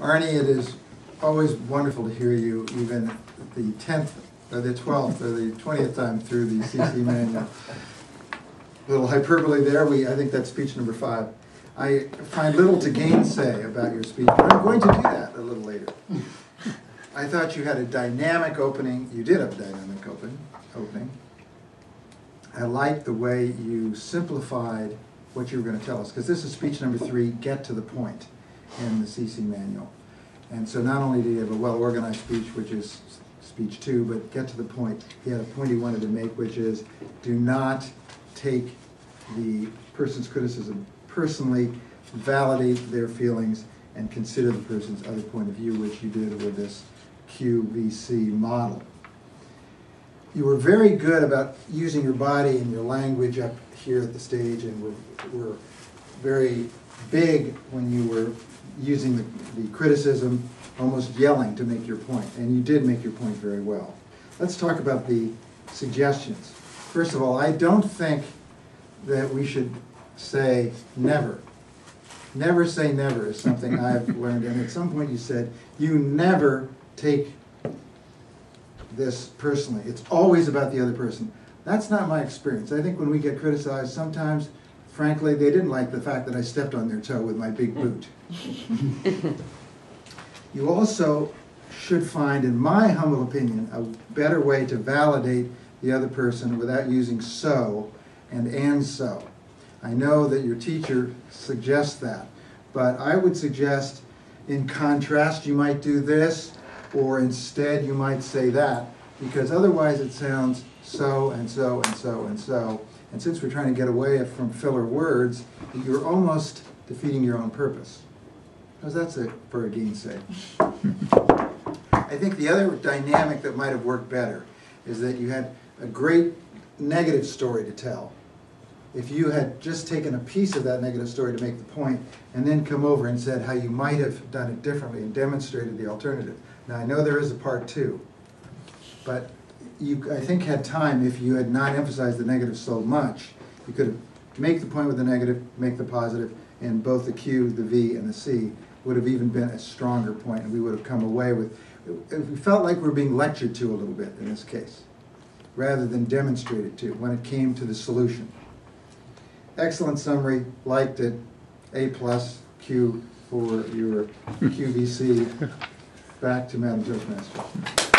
Arnie, it is always wonderful to hear you, even the 10th, or the 12th, or the 20th time through the CC manual. A little hyperbole there. I think that's speech number 5. I find little to gainsay about your speech, but I'm going to do that a little later. I thought you had a dynamic opening. You did have a dynamic opening. I like the way you simplified what you were going to tell us, because this is speech number 3, get to the point, in the CC manual. And so not only do you have a well-organized speech, which is speech 2, but get to the point. He had a point he wanted to make, which is do not take the person's criticism personally, validate their feelings, and consider the person's other point of view, which you did with this QVC model. You were very good about using your body and your language up here at the stage, and were very big when you were using the criticism, almost yelling to make your point. And you did make your point very well. Let's talk about the suggestions. First of all, I don't think that we should say never. Never say never is something I've learned. And at some point you said, you never take this personally. It's always about the other person. That's not my experience. I think when we get criticized, sometimes, frankly, they didn't like the fact that I stepped on their toe with my big boot. You also should find, in my humble opinion, a better way to validate the other person without using so and so. I know that your teacher suggests that, but I would suggest in contrast you might do this, or instead you might say that, because otherwise it sounds so and so and so and so. And since we're trying to get away from filler words, you're almost defeating your own purpose. Because that's it for a gainsay. I think the other dynamic that might have worked better is that you had a great negative story to tell. If you had just taken a piece of that negative story to make the point, and then come over and said how you might have done it differently and demonstrated the alternative. Now I know there is a part 2, but you, I think, had time. If you had not emphasized the negative so much, you could have make the point with the negative, make the positive, and both the Q, the V, and the C would have even been a stronger point, and we would have come away with, we felt like we were being lectured to a little bit in this case, rather than demonstrated to when it came to the solution. Excellent summary, liked it, A+, Q for your QVC. Back to Madam Judge Master.